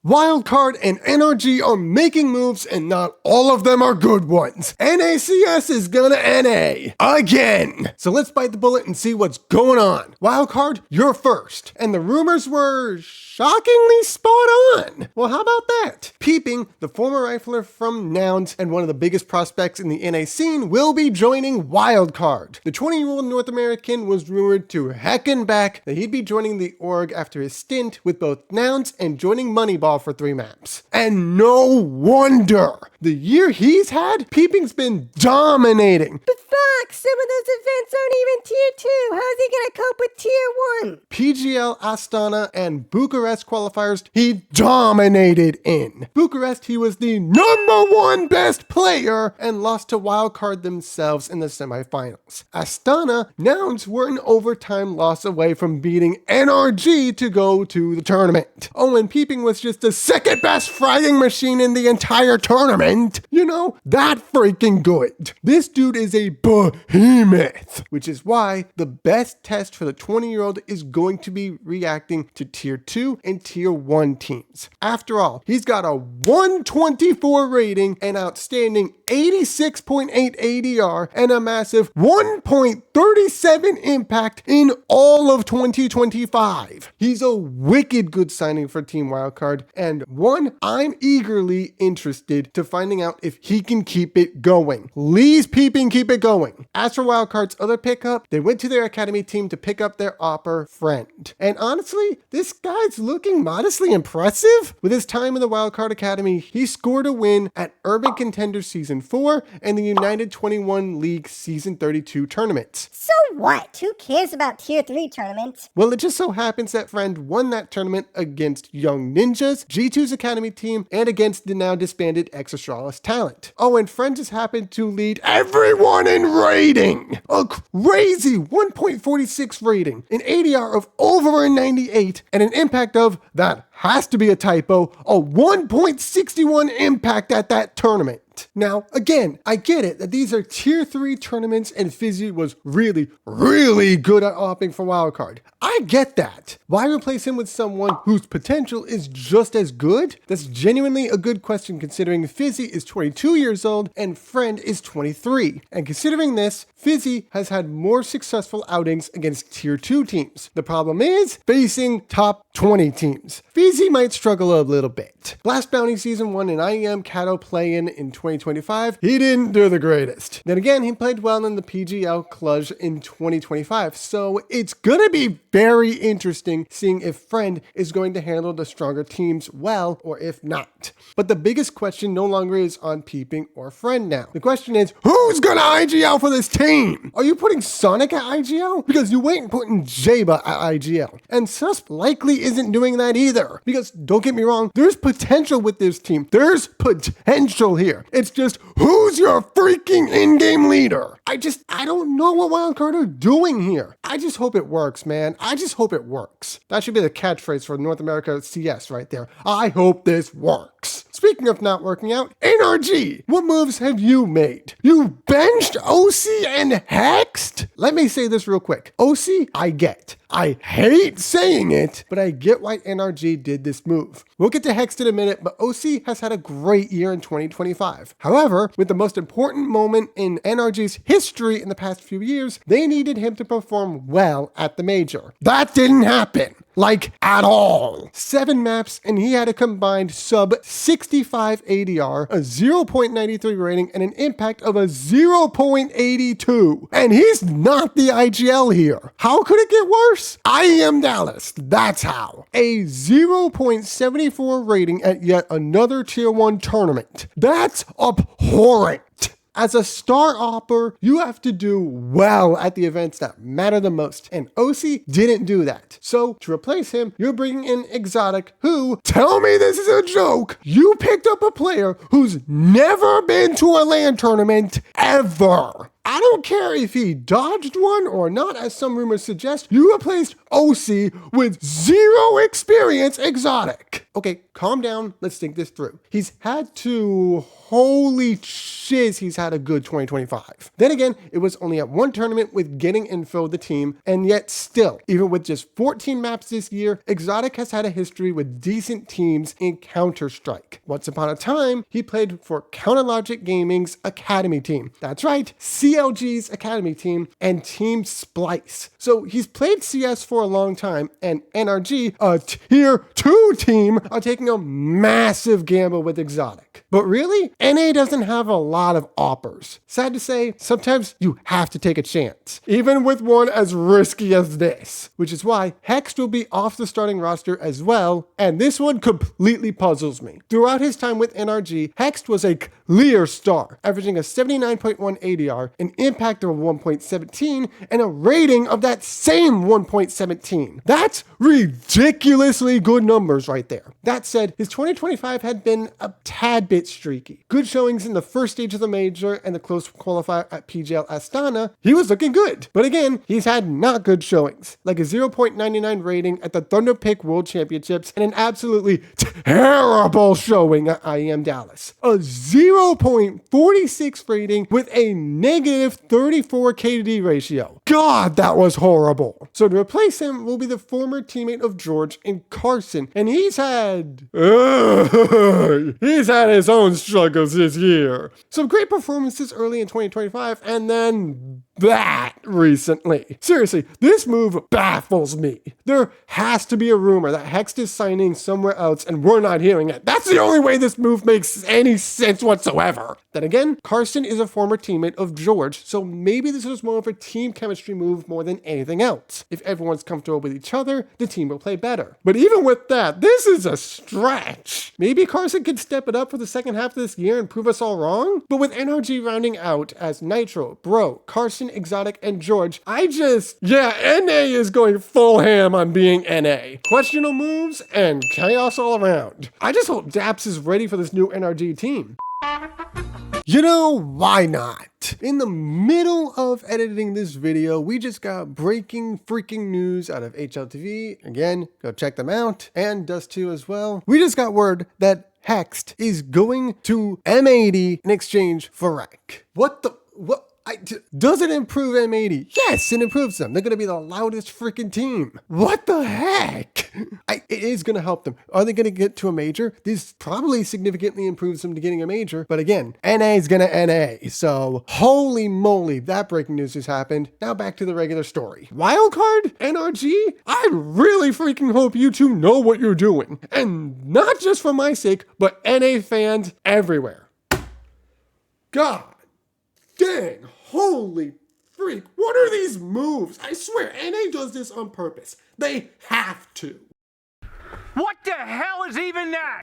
Wildcard and NRG are making moves, and not all of them are good ones. NACS is gonna NA again. So let's bite the bullet and see what's going on. Wildcard, you're first. And the rumors were shockingly spot on. Well, how about that? Peeping, the former rifler from Nouns and one of the biggest prospects in the NA scene, will be joining Wildcard. The 20-year-old North American was rumored to heckin' back that he'd be joining the org after his stint with both Nouns and joining Moneyball for 3 maps. And no wonder! The year he's had, Peeping's been dominating. But fuck, some of those events aren't even tier 2. How's he gonna cope with tier 1? PGL, Astana, and Bucharest qualifiers he dominated in. Bucharest, he was the #1 best player and lost to Wildcard themselves in the semifinals. Astana, Nouns were an overtime loss away from beating NRG to go to the tournament. Oh, and Peeping was just the second best fragging machine in the entire tournament. You know, that freaking good. This dude is a behemoth, which is why the best test for the 20-year-old is going to be reacting to tier 2 and tier 1 teams. After all, he's got a 124 rating, an outstanding 86.8 ADR, and a massive 1.37 impact in all of 2025. He's a wicked good signing for Team Wildcard, and one I'm eagerly interested to finding out if he can keep it going. Please, Peeping, keep it going. As for Wildcard's other pickup, they went to their academy team to pick up their Opper friend. And honestly, this guy's looking modestly impressive. With his time in the Wildcard Academy, he scored a win at Urban Contender Season 4 and the United 21 League Season 32 tournaments. So what? Who cares about tier 3 tournaments? Well, it just so happens that Friend won that tournament against Young Ninjas, G2's academy team, and against the now disbanded Exastralis talent. Oh, and Friend just happened to lead everyone in rating. A crazy 1.46 rating, an ADR of over a 98, and an impact of, that has to be a typo, a 1.61 impact at that tournament. Now, again, I get it that these are tier 3 tournaments and Fizzy was really good at opping for Wildcard. I get that. Why replace him with someone whose potential is just as good? That's genuinely a good question considering Fizzy is 22 years old and Friend is 23. And considering this, Fizzy has had more successful outings against tier 2 teams. The problem is facing top 20 teams. Fizzy might struggle a little bit. Blast Bounty Season 1 and IEM Cato play-in 2025, he didn't do the greatest. Then again, he played well in the PGL Clutch in 2025, so it's gonna be very interesting seeing if Friend is going to handle the stronger teams well or if not. But the biggest question no longer is on Peeping or Friend now. The question is, who's gonna IGL for this team? Are you putting Sonic at IGL? Because you ain't putting Jaba at IGL. And Susp likely isn't doing that either. Because don't get me wrong, there's potential with this team. There's potential here. It's just, who's your freaking in-game leader? I don't know what Wildcard are doing here. I just hope it works, man. I just hope it works. That should be the catchphrase for North America CS right there. I hope this works. Speaking of not working out, NRG, what moves have you made? You benched OC and hexed? Let me say this real quick. OC, I get. I hate saying it, but I get why NRG did this move. We'll get to Hexed in a minute, but OC has had a great year in 2025. However, with the most important moment in NRG's history in the past few years, they needed him to perform well at the major. That didn't happen. Like, at all. 7 maps, and he had a combined sub 65 ADR, a 0.93 rating, and an impact of a 0.82. And he's not the IGL here. How could it get worse? IEM Dallas, that's how. A 0.74 rating at yet another tier 1 tournament. That's abhorrent. As a star opper, you have to do well at the events that matter the most, and OC didn't do that. So, to replace him, you're bringing in Exotic, who, tell me this is a joke, you picked up a player who's never been to a LAN tournament ever. I don't care if he dodged one or not, as some rumors suggest, you replaced OC with zero experience exotic. Okay, calm down. Let's think this through. He's had to, holy shiz, he's had a good 2025. Then again, it was only at one tournament with getting info of the team, and yet still, even with just 14 maps this year, Exotic has had a history with decent teams in Counter-Strike. Once upon a time, he played for Counterlogic Gaming's Academy team. That's right, CLG's Academy team and Team Splice. So he's played CS for a long time, and NRG, a tier 2 team, are taking a massive gamble with Exotic. But really, NA doesn't have a lot of offers. Sad to say, sometimes you have to take a chance, even with one as risky as this, which is why Hext will be off the starting roster as well, and this one completely puzzles me. Throughout his time with NRG, Hext was a clear star, averaging a 79.1 ADR, an impact of 1.17, and a rating of that same 1.17. That's ridiculously good numbers right there. That said, his 2025 had been a tad bit streaky. Good showings in the first stage of the major and the close qualifier at PGL Astana, he was looking good. But again, he's had not good showings, like a 0.99 rating at the Thunder Pick World Championships and an absolutely terrible showing at IEM Dallas. A 0.46 rating with a negative 34 KD ratio. God, that was horrible. So to replace him will be the former teammate of George and Carson, and he's had his own struggles this year. Some great performances early in 2025, and then that recently. Seriously, this move baffles me. There has to be a rumor that Hext is signing somewhere else and we're not hearing it. That's the only way this move makes any sense whatsoever. Then again, Carson is a former teammate of George, so maybe this was more of a team chemistry move more than anything else. If everyone's comfortable with each other, the team will play better. But even with that, this is a stretch. Maybe Carson could step it up for the second half of this year and prove us all wrong? But with NRG rounding out as Nitro, Bro, Carson, Exotic, and George, NA is going full ham on being NA. Questionable moves and chaos all around. I just hope Daps is ready for this new NRG team. You know, why not? In the middle of editing this video, we just got breaking freaking news out of HLTV. Again, go check them out. And Dust 2 as well. We just got word that Hext is going to M80 in exchange for rank. What? Does it improve M80? Yes, it improves them. They're going to be the loudest freaking team. What the heck? It is going to help them. Are they going to get to a major? This probably significantly improves them to getting a major. But again, NA is going to NA. So holy moly, that breaking news just happened. Now back to the regular story. Wildcard? NRG? I really freaking hope you two know what you're doing. And not just for my sake, but NA fans everywhere. God. Dang, holy freak, what are these moves? I swear, NA does this on purpose. They have to. What the hell is even that?